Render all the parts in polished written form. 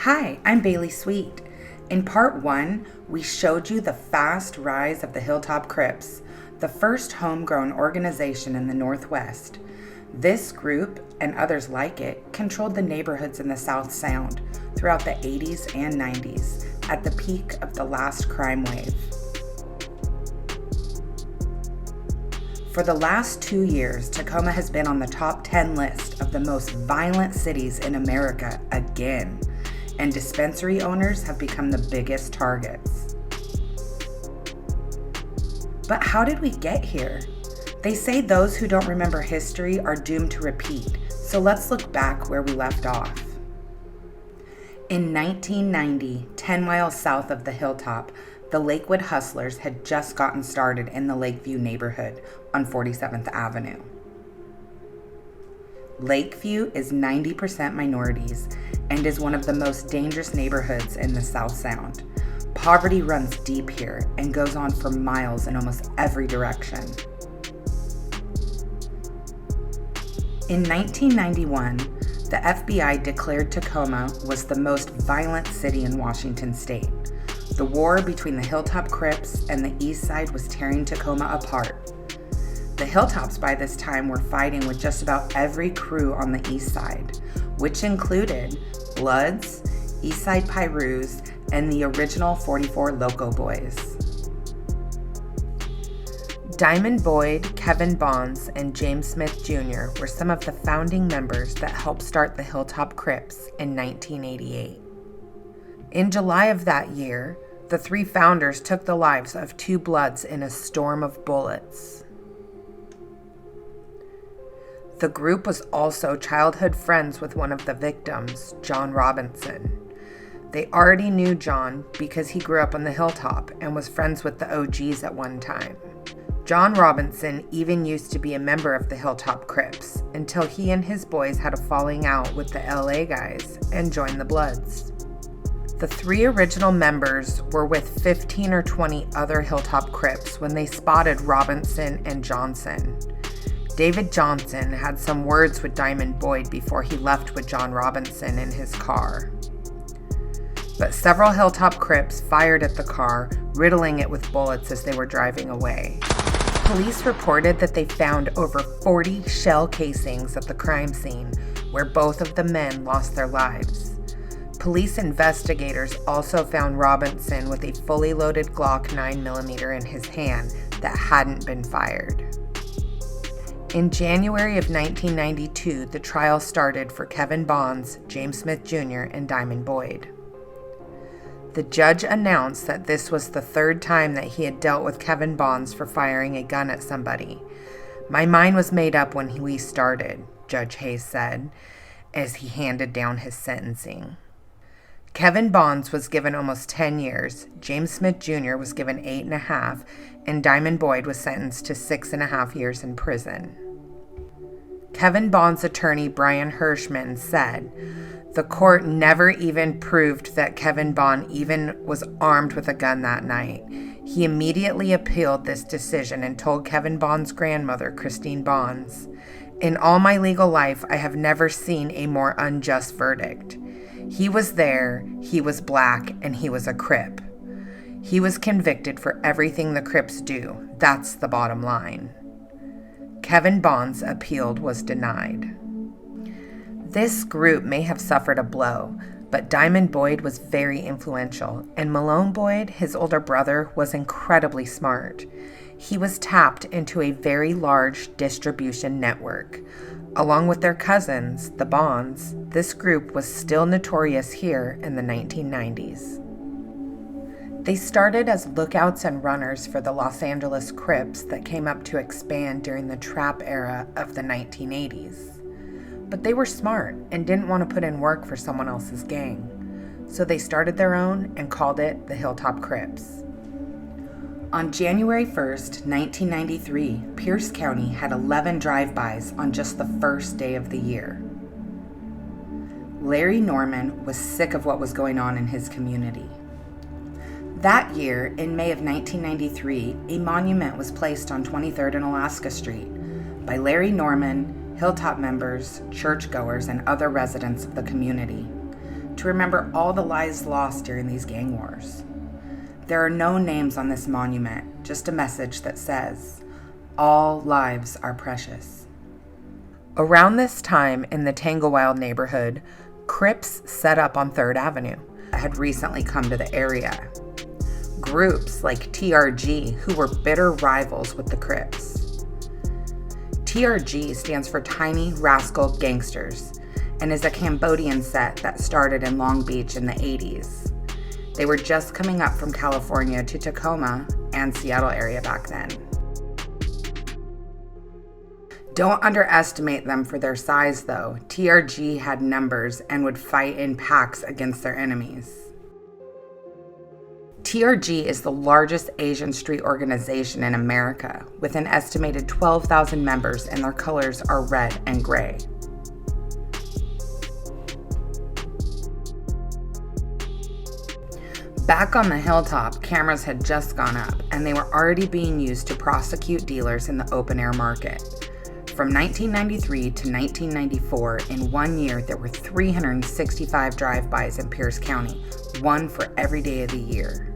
Hi, I'm Bailey Sweet. In part 1, we showed you the fast rise of the Hilltop Crips, the first homegrown organization in the Northwest. This group, and others like it, controlled the neighborhoods in the South Sound throughout the 80s and 90s, at the peak of the last crime wave. For the last 2 years, Tacoma has been on the top 10 list of the most violent cities in America again, and dispensary owners have become the biggest targets. But how did we get here? They say those who don't remember history are doomed to repeat, so let's look back where we left off. In 1990, 10 miles south of the Hilltop, the Lakewood Hustlers had just gotten started in the Lakeview neighborhood on 47th Avenue. Lakeview is 90% minorities and is one of the most dangerous neighborhoods in the South Sound. Poverty runs deep here and goes on for miles in almost every direction. In 1991, the FBI declared Tacoma was the most violent city in Washington state. The war between the Hilltop Crips and the East Side was tearing Tacoma apart. The Hilltops by this time were fighting with just about every crew on the East Side, which included Bloods, East Side Pyrus, and the original 44 Loco Boys. Diamond Boyd, Kevin Bonds, and James Smith Jr. were some of the founding members that helped start the Hilltop Crips in 1988. In July of that year, the three founders took the lives of 2 Bloods in a storm of bullets. The group was also childhood friends with one of the victims, John Robinson. They already knew John because he grew up on the Hilltop and was friends with the OGs at one time. John Robinson even used to be a member of the Hilltop Crips until he and his boys had a falling out with the LA guys and joined the Bloods. The 3 original members were with 15 or 20 other Hilltop Crips when they spotted Robinson and Johnson. David Johnson had some words with Diamond Boyd before he left with John Robinson in his car. But several Hilltop Crips fired at the car, riddling it with bullets as they were driving away. Police reported that they found over 40 shell casings at the crime scene, where both of the men lost their lives. Police investigators also found Robinson with a fully loaded Glock 9mm in his hand that hadn't been fired. In January of 1992, the trial started for Kevin Bonds, James Smith Jr., and Diamond Boyd. The judge announced that this was the 3rd time that he had dealt with Kevin Bonds for firing a gun at somebody. "My mind was made up when we started," Judge Hayes said, as he handed down his sentencing. Kevin Bonds was given almost 10 years, James Smith Jr. was given 8.5, and Diamond Boyd was sentenced to 6.5 years in prison. Kevin Bonds' attorney Brian Hirschman said, "The court never even proved that Kevin Bond even was armed with a gun that night. He immediately appealed this decision and told Kevin Bond's grandmother, Christine Bonds, 'In all my legal life, I have never seen a more unjust verdict. He was there, he was black, and he was a Crip. He was convicted for everything the Crips do. That's the bottom line.'" Kevin Bonds' appeal was denied. This group may have suffered a blow, but Diamond Boyd was very influential, and Malone Boyd, his older brother, was incredibly smart. He was tapped into a very large distribution network. Along with their cousins, the Bonds, this group was still notorious here in the 1990s. They started as lookouts and runners for the Los Angeles Crips that came up to expand during the trap era of the 1980s. But they were smart and didn't want to put in work for someone else's gang, so they started their own and called it the Hilltop Crips. On January 1st, 1993, Pierce County had 11 drive-bys on just the first day of the year. Larry Norman was sick of what was going on in his community. That year, in May of 1993, a monument was placed on 23rd and Alaska Street by Larry Norman, Hilltop members, churchgoers, and other residents of the community. to remember all the lives lost during these gang wars. There are no names on this monument, just a message that says, all lives are precious. Around this time in the Tanglewild neighborhood, Crips set up on 3rd Avenue had recently come to the area. Groups like TRG, who were bitter rivals with the Crips. TRG stands for Tiny Rascal Gangsters and is a Cambodian set that started in Long Beach in the 80s. They were just coming up from California to Tacoma and Seattle area back then. Don't underestimate them for their size, though. TRG had numbers and would fight in packs against their enemies. TRG is the largest Asian street organization in America, with an estimated 12,000 members, and their colors are red and gray. Back on the Hilltop, cameras had just gone up, and they were already being used to prosecute dealers in the open-air market. From 1993 to 1994, in 1 year, there were 365 drive-bys in Pierce County, one for every day of the year.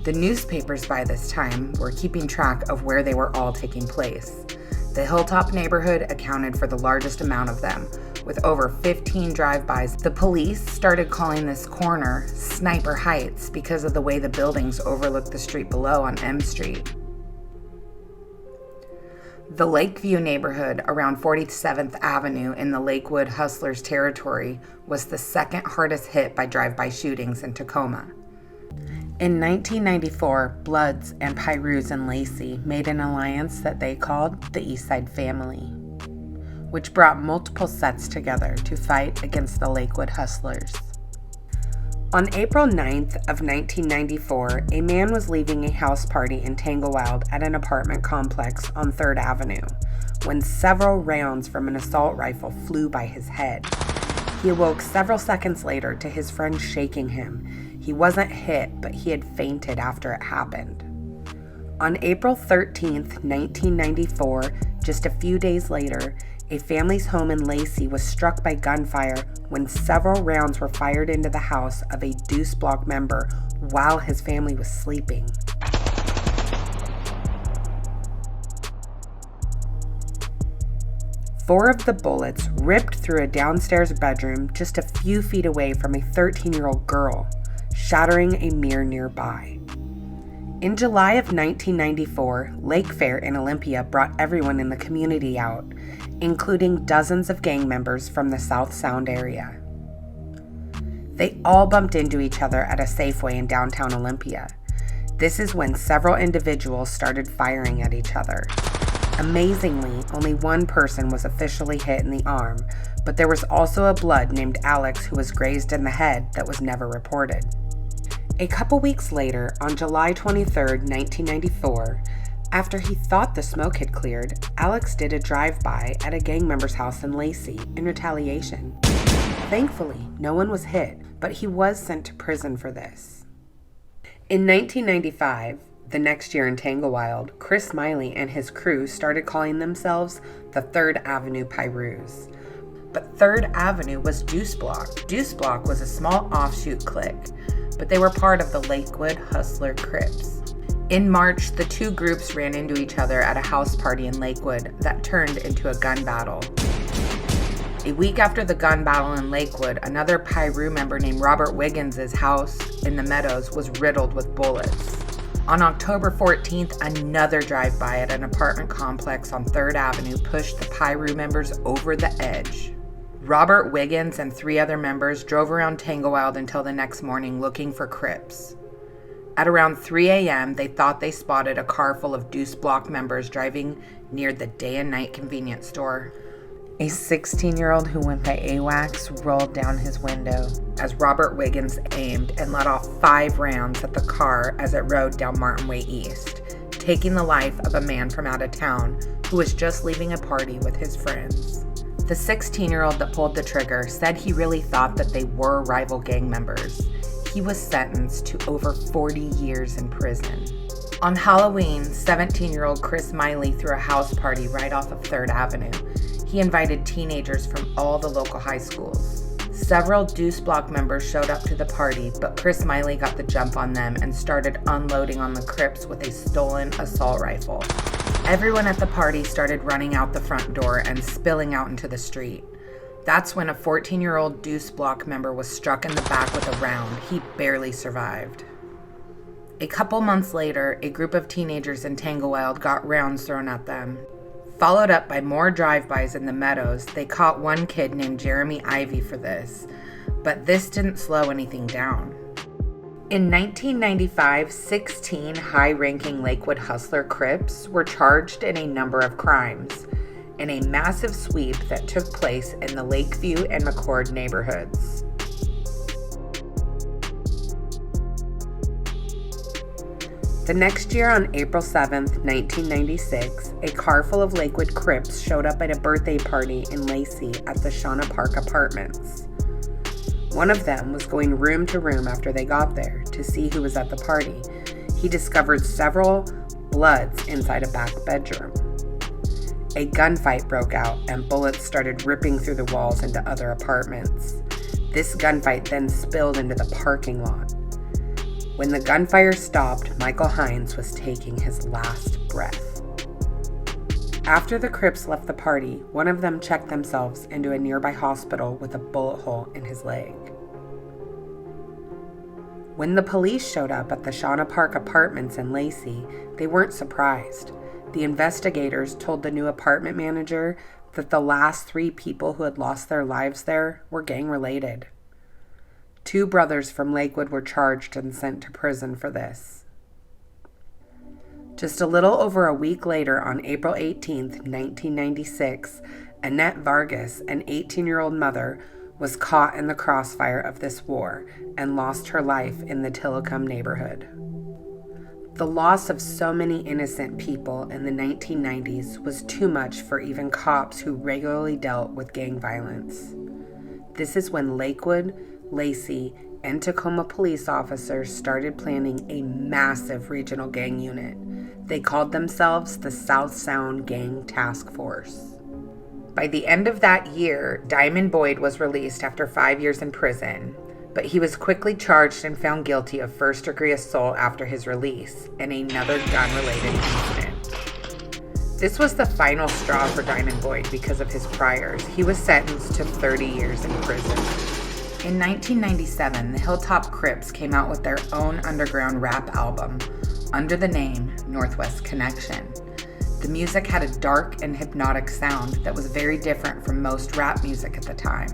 The newspapers by this time were keeping track of where they were all taking place. The Hilltop neighborhood accounted for the largest amount of them, with over 15 drive-bys. The police started calling this corner Sniper Heights because of the way the buildings overlooked the street below on M Street. The Lakeview neighborhood around 47th Avenue in the Lakewood Hustlers territory was the second hardest hit by drive-by shootings in Tacoma. In 1994, Bloods and Pirus and Lacey made an alliance that they called the East Side Family, which brought multiple sets together to fight against the Lakewood Hustlers. On April 9th of 1994, a man was leaving a house party in Tanglewild at an apartment complex on 3rd Avenue when several rounds from an assault rifle flew by his head. He awoke several seconds later to his friend shaking him. He wasn't hit, but he had fainted after it happened. On April 13th, 1994, just a few days later, a family's home in Lacey was struck by gunfire when several rounds were fired into the house of a Deuce Block member while his family was sleeping. Four of the bullets ripped through a downstairs bedroom just a few feet away from a 13-year-old girl, shattering a mirror nearby. In July of 1994, Lake Fair in Olympia brought everyone in the community out, including dozens of gang members from the South Sound area. They all bumped into each other at a Safeway in downtown Olympia. This is when several individuals started firing at each other. Amazingly, only one person was officially hit in the arm, but there was also a Blood named Alex who was grazed in the head that was never reported. A couple weeks later, on July 23, 1994, after he thought the smoke had cleared, Alex did a drive-by at a gang member's house in Lacey in retaliation. Thankfully, no one was hit, but he was sent to prison for this. In 1995, the next year in Tanglewild, Chris Miley and his crew started calling themselves the 3rd Avenue Pirus. But 3rd Avenue was Deuce Block. Deuce Block was a small offshoot clique, but they were part of the Lakewood Hustler Crips. In March, the two groups ran into each other at a house party in Lakewood that turned into a gun battle. A week after the gun battle in Lakewood, another Piru member named Robert Wiggins' house in the Meadows was riddled with bullets. On October 14th, another drive-by at an apartment complex on 3rd Avenue pushed the Piru members over the edge. Robert Wiggins and 3 other members drove around Tanglewild until the next morning looking for Crips. At around 3 a.m., they thought they spotted a car full of Deuce Block members driving near the day and night convenience store. A 16-year-old who went by AWACS rolled down his window as Robert Wiggins aimed and let off 5 rounds at the car as it rode down Martin Way East, taking the life of a man from out of town who was just leaving a party with his friends. The 16-year-old that pulled the trigger said he really thought that they were rival gang members. He was sentenced to over 40 years in prison. On Halloween, 17-year-old Chris Miley threw a house party right off of 3rd Avenue. He invited teenagers from all the local high schools. Several Deuce Block members showed up to the party, but Chris Miley got the jump on them and started unloading on the Crips with a stolen assault rifle. Everyone at the party started running out the front door and spilling out into the street. That's when a 14-year-old Deuce Block member was struck in the back with a round. He barely survived. A couple months later, a group of teenagers in Tanglewild got rounds thrown at them. Followed up by more drive-bys in the meadows, they caught one kid named Jeremy Ivy for this, but this didn't slow anything down. In 1995, 16 high-ranking Lakewood hustler Crips were charged in a number of crimes, in a massive sweep that took place in the Lakeview and McCord neighborhoods. The next year, on April 7th, 1996, a car full of Lakewood Crips showed up at a birthday party in Lacey at the Shauna Park Apartments. One of them was going room to room after they got there to see who was at the party. He discovered several bloods inside a back bedroom. A gunfight broke out and bullets started ripping through the walls into other apartments. This gunfight then spilled into the parking lot. When the gunfire stopped, Michael Hines was taking his last breath. After the Crips left the party, one of them checked themselves into a nearby hospital with a bullet hole in his leg. When the police showed up at the Shauna Park Apartments in Lacey, they weren't surprised. The investigators told the new apartment manager that the last 3 people who had lost their lives there were gang-related. 2 brothers from Lakewood were charged and sent to prison for this. Just a little over a week later, on April 18, 1996, Annette Vargas, an 18-year-old mother, was caught in the crossfire of this war and lost her life in the Tacoma neighborhood. The loss of so many innocent people in the 1990s was too much for even cops who regularly dealt with gang violence. This is when Lakewood, Lacey, and Tacoma police officers started planning a massive regional gang unit. They called themselves the South Sound Gang Task Force. By the end of that year, Diamond Boyd was released after 5 years in prison, but he was quickly charged and found guilty of first-degree assault after his release and another gun-related incident. This was the final straw for Diamond Boyd because of his priors. He was sentenced to 30 years in prison. In 1997, the Hilltop Crips came out with their own underground rap album under the name Northwest Connection. The music had a dark and hypnotic sound that was very different from most rap music at the time.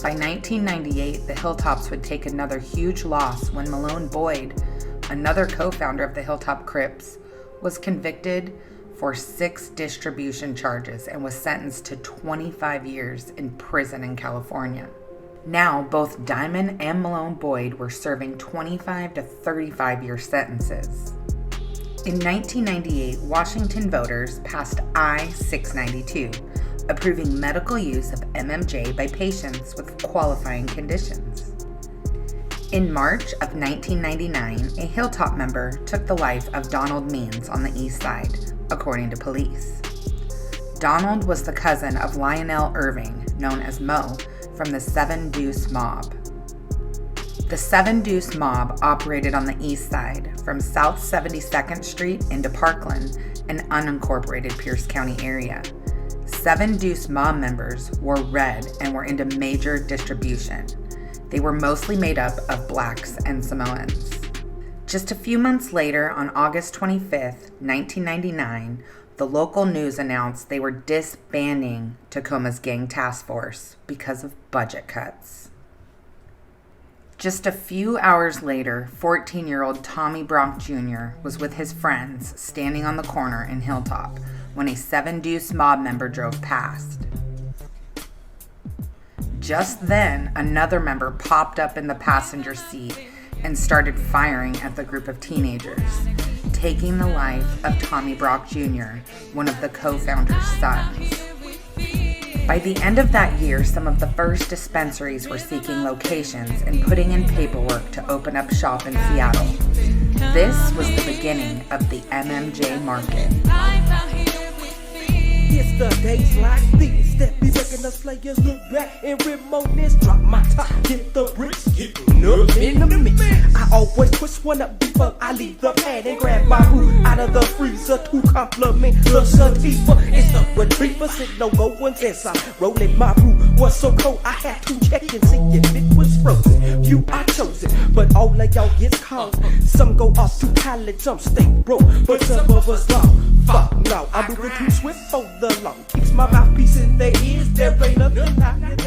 By 1998, the Hilltops would take another huge loss when Malone Boyd, another co-founder of the Hilltop Crips, was convicted for 6 distribution charges and was sentenced to 25 years in prison in California. Now, both Diamond and Malone Boyd were serving 25 to 35-year sentences. In 1998, Washington voters passed I-692, approving medical use of MMJ by patients with qualifying conditions. In March of 1999, a Hilltop member took the life of Donald Means on the east side, according to police. Donald was the cousin of Lionel Irving, known as Mo, from the Seven Deuce Mob. The Seven Deuce Mob operated on the east side, from South 72nd Street into Parkland, an unincorporated Pierce County area. Seven Deuce Mob members wore red and were into major distribution. They were mostly made up of blacks and Samoans. Just a few months later, on August 25th, 1999, the local news announced they were disbanding Tacoma's gang task force because of budget cuts. Just a few hours later, 14-year-old Tommy Bronk Jr. was with his friends standing on the corner in Hilltop when a Seven Deuce Mob member drove past. Just then, another member popped up in the passenger seat and started firing at the group of teenagers, taking the life of Tommy Brock Jr., one of the co-founders' sons. By the end of that year, some of the first dispensaries were seeking locations and putting in paperwork to open up shop in Seattle. This was the beginning of the MMJ market. It's the days like these that be making us players look back and reminisce. Drop my top, get the bricks, get up in the mix. I always push one up before I leave the pad and grab my food out of the freezer to compliment the sativa. It's a retriever, sitting no one's inside. Rolling my brew was so cold I had to check and see if it was frozen. You are chosen, but all of y'all gets called. Some go off to college, some stay broke, but some of us don't. Fuck no, I'm moving too swift for the law. Keeps my mouthpiece in their ears, there ain't nothing I can